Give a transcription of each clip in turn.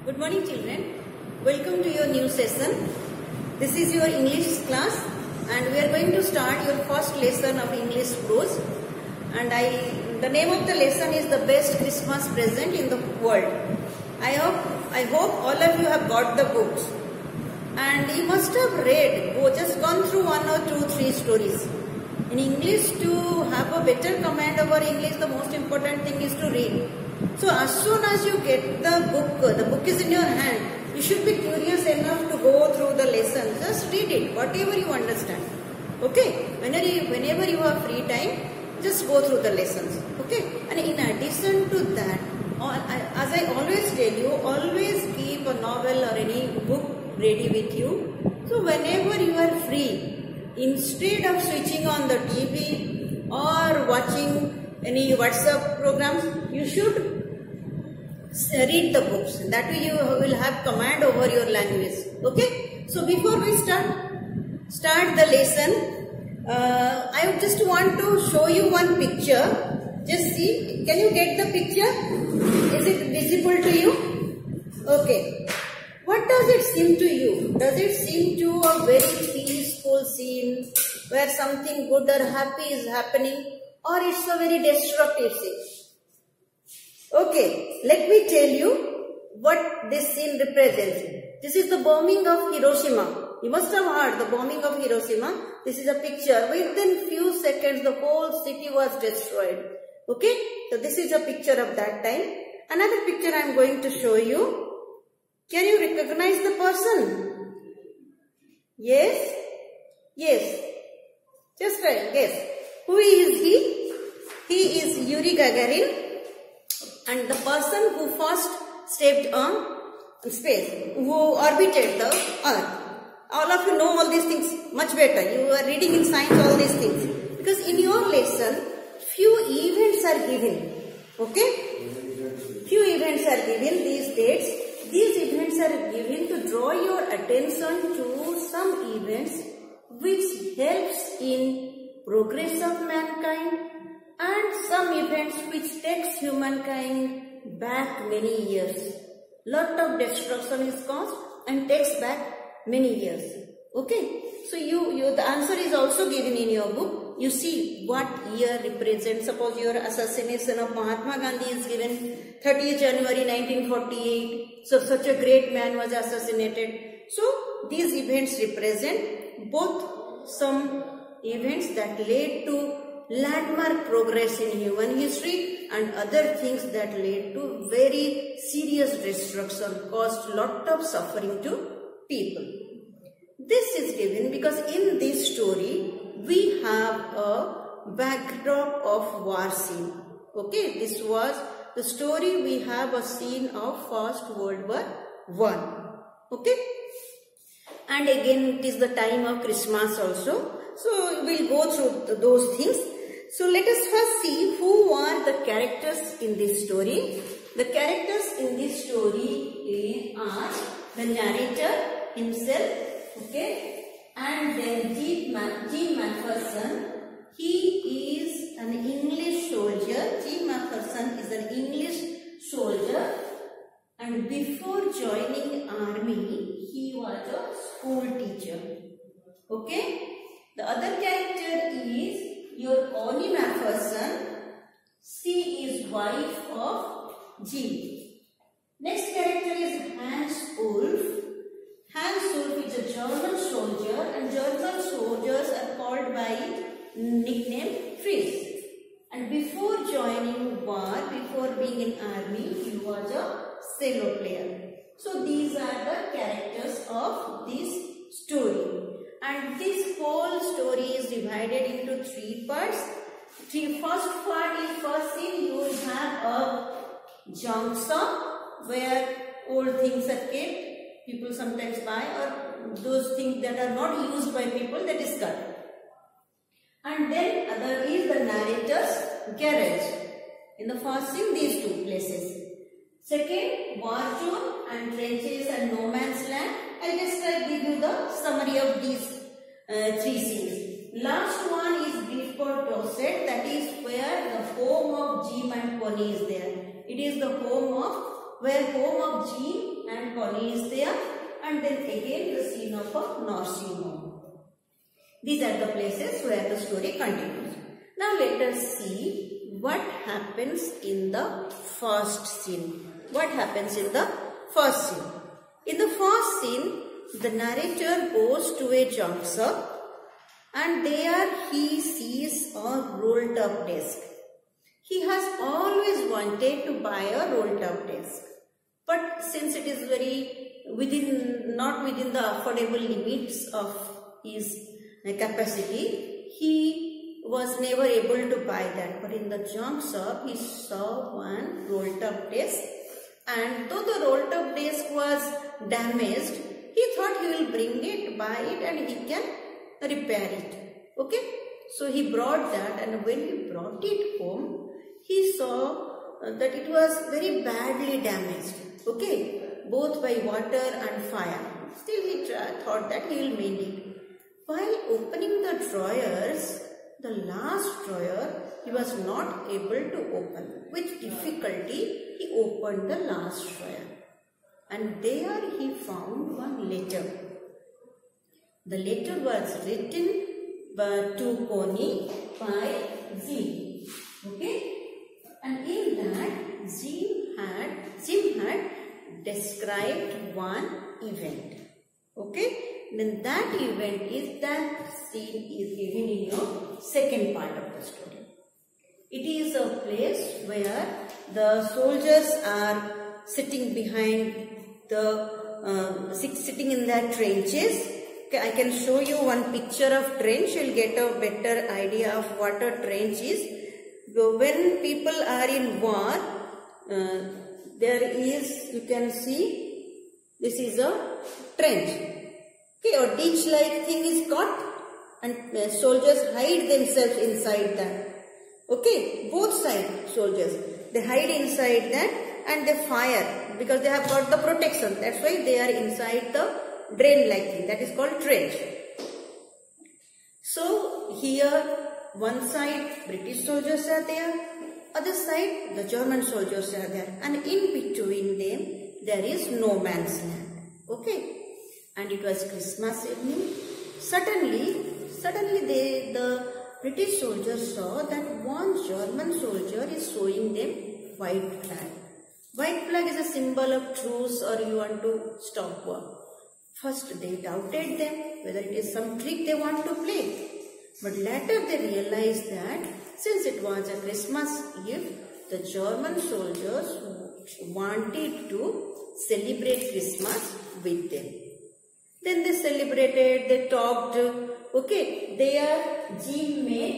Good morning children. Welcome to your new session. This is your English class and we are going to start your first lesson of English prose. And the name of the lesson is the best Christmas present in the world. I hope all of you have got the books. And you must have read or just gone through one or two, three stories. In English, to have a better command over English, the most important thing is to read. So as soon as you get the book is in your hand, you should be curious enough to go through the lesson. Just read it, whatever you understand. Okay? Whenever you have free time, just go through the lessons. Okay? And in addition to that, as I always tell you, always keep a novel or any book ready with you. So whenever you are free, instead of switching on the TV or watching any WhatsApp programs, you should read the books. That way you will have command over your language. Okay? So before we start the lesson, I just want to show you one picture. Just see. Can you get the picture? Is it visible to you? Okay. What does it seem to you? Does it seem to a very peaceful scene where something good or happy is happening, or it's a very destructive scene? Okay, let me tell you what this scene represents. This is the bombing of Hiroshima. You must have heard the bombing of Hiroshima. This is a picture. Within few seconds, the whole city was destroyed. Okay, so this is a picture of that time. Another picture I am going to show you. Can you recognize the person? Yes? Yes. Just try. Guess. Who is he? He is Yuri Gagarin, and the person who first stepped on space, who orbited the Earth. All of you know all these things much better. You are reading in science all these things. Because in your lesson, few events are given. Okay? Few events are given, these dates. These events are given to draw your attention to some events which helps in progress of mankind, and some events which takes humankind back many years. Lot of destruction is caused and takes back many years. Okay, so the answer is also given in your book. You see what year represents. Suppose your assassination of Mahatma Gandhi is given 30th January 1948. So such a great man was assassinated. So these events represent both some events that led to landmark progress in human history and other things that led to very serious destruction, caused lot of suffering to people. This is given because in this story we have a backdrop of war scene. Okay, this was the story. We have a scene of First World War I. Okay, and again it is the time of Christmas also. So we will go through those things. So let us first see who are the characters in this story. The characters in this story are the narrator himself. Okay, and then Jim Macpherson. He is an English soldier. Jim Macpherson is an English soldier, and before joining army, he was a school teacher. Okay, the other character is your Connie Macpherson. She is wife of Jim. Next character is Hans Ulf. Hans Ulf is a German soldier, and German soldiers are called by nickname Fritz. And before joining war, before being in army, he was a cello player. So these are the characters of this story. And this whole story is divided into three parts. First part is first scene. You will have a junk shop where old things are kept. People sometimes buy, or those things that are not used by people, that is cut. And then other is the narrator's garage. In the first scene, these two places. Second, war zone and trenches and no man's land. I will just give you the summary of these three scenes. Last one is Giftport Dorset. That is where the home of Jim and Connie is there. It is the home of where home of Jean and Connie is there, and then again the scene of a nursing home. These are the places where the story continues. Now let us see what happens in the first scene. What happens in the first scene? In the first scene, the narrator goes to a junk shop and there he sees a rolled up desk. He has always wanted to buy a rolled up desk, but since it is not within the affordable limits of his capacity, he was never able to buy that. But in the junk shop, he saw one rolled up desk, and though the rolled up desk was damaged, he thought he will bring it, buy it, and he can repair it. Okay, so he brought that, and when he brought it home, he saw that it was very badly damaged. Okay, both by water and fire. Still he thought that he will mend it. While opening the drawers, the last drawer he was not able to open. With difficulty he opened the last drawer, and there he found one letter. The letter was written to Connie by Jean. Okay, and in that Jim had described one event. Okay, then that event is, that scene is given in your second part of the story. It is a place where the soldiers are sitting behind the sitting in their trenches. Okay, I can show you one picture of trench. You'll get a better idea of what a trench is. When people are in war, there is, you can see, this is a trench. Okay, a ditch-like thing is cut, and soldiers hide themselves inside that. Okay, both sides soldiers, they hide inside that and they fire because they have got the protection. That's why they are inside the drain-like thing. That is called trench. So here, one side British soldiers are there, other side the German soldiers are there, and in between them there is no man's land. Okay, and it was Christmas evening. Suddenly the British soldiers saw that one German soldier is showing them white flag. White flag is a symbol of truce, or you want to stop war. First they doubted them whether it is some trick they want to play. But later they realized that since it was a Christmas Eve, the German soldiers wanted to celebrate Christmas with them. Then they celebrated, they talked. Okay, there Jean met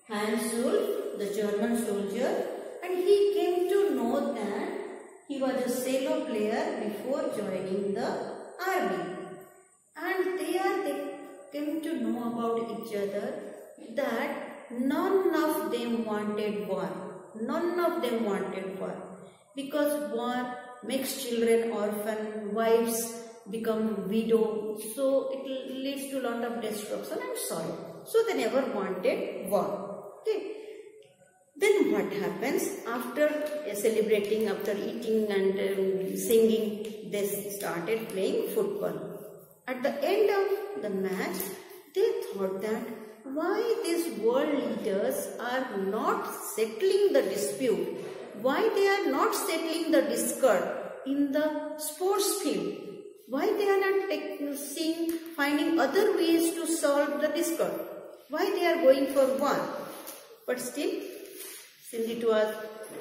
Hans-Ulf, the German soldier, and he came to know that he was a cello player before joining the army. And there they came to know about each other that none of them wanted war. None of them wanted war. Because war makes children orphan, wives become widow, so it leads to a lot of destruction and sorrow. So they never wanted war. Okay. Then what happens after celebrating, after eating and singing, they started playing football. At the end of the match, they thought that why these world leaders are not settling the dispute, why they are not settling the discord in the sports field, why they are not finding other ways to solve the discord, why they are going for war. But still, since it was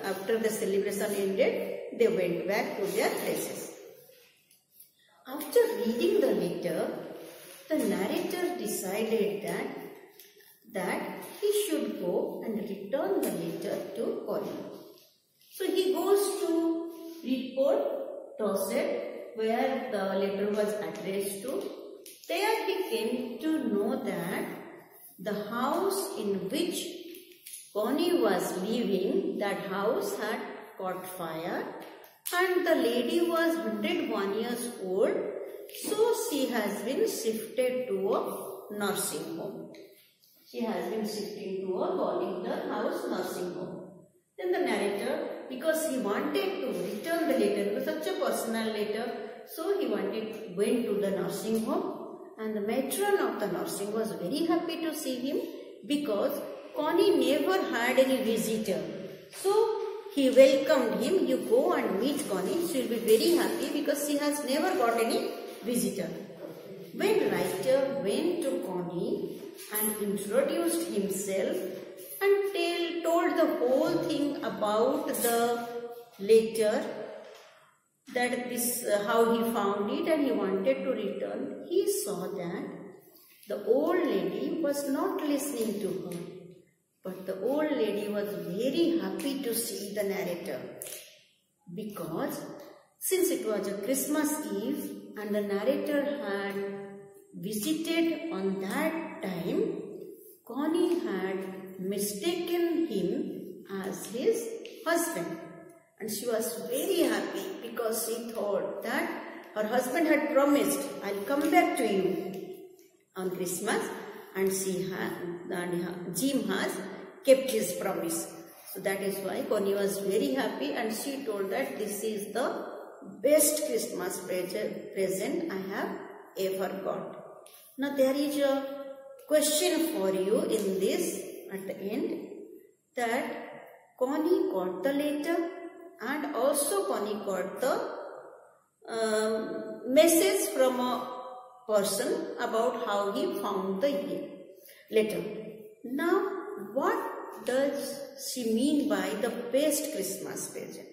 after the celebration ended, they went back to their places. After reading the letter, the narrator decided that he should go and return the letter to Connie. So he goes to Redport, Dorset, where the letter was addressed to. There he came to know that the house in which Connie was living, that house had caught fire, and the lady was 101 years old, so she has been shifted to a nursing home. She has been shifted to a Bollington House nursing home. Then the narrator because he wanted to return the letter. It was such a personal letter. So he went to the nursing home, and the matron of the nursing was very happy to see him because Connie never had any visitor. So he welcomed him. You go and meet Connie. She will be very happy because she has never got any visitor. When writer went to Connie and introduced himself and told the whole thing about the letter, that this how he found it and he wanted to return, he saw that the old lady was not listening to her. But the old lady was very happy to see the narrator, because since it was a Christmas Eve and the narrator had visited on that time, Connie had mistaken him as his husband. And she was very happy because she thought that her husband had promised, I'll come back to you on Christmas, and Jim has kept his promise. So that is why Connie was very happy, and she told that this is the best Christmas present I have ever got. Now there is a question for you in this at the end, that Connie got the letter and also Connie got the message from a person about how he found the letter. Now what does she mean by the best Christmas present?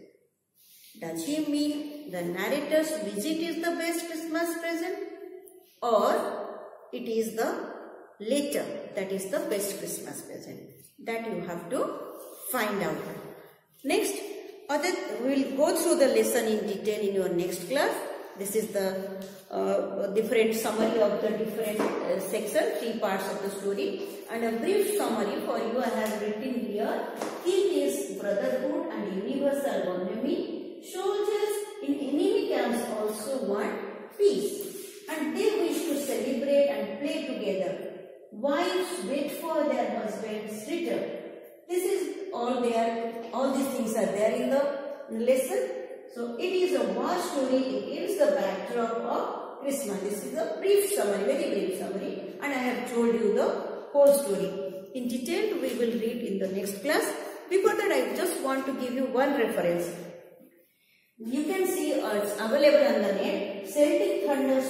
Does she mean the narrator's visit is the best Christmas present, or it is the letter that is the best Christmas present? That you have to find out. Next, we will go through the lesson in detail in your next class. This is the different summary of the different section, 3 parts of the story, and a brief summary for you I have written here. Theme is brotherhood and universal bonhomie. Soldiers in enemy camps also want peace, and they wish to celebrate and play together. Wives wait for their husband's return. This is all there. All these things are there in the lesson. So it is a war story. It is the backdrop of Christmas. This is a brief summary, very brief summary, and I have told you the whole story. In detail we will read in the next class. Before that, I just want to give you one reference. You can see it's available on the net. Celtic Thunder's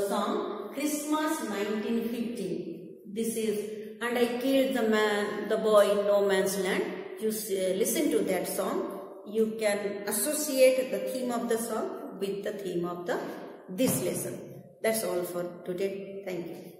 song Christmas 1915. This is And I Killed the Boy in No Man's Land. You listen to that song. You can associate the theme of the song with the theme of this lesson. That's all for today. Thank you.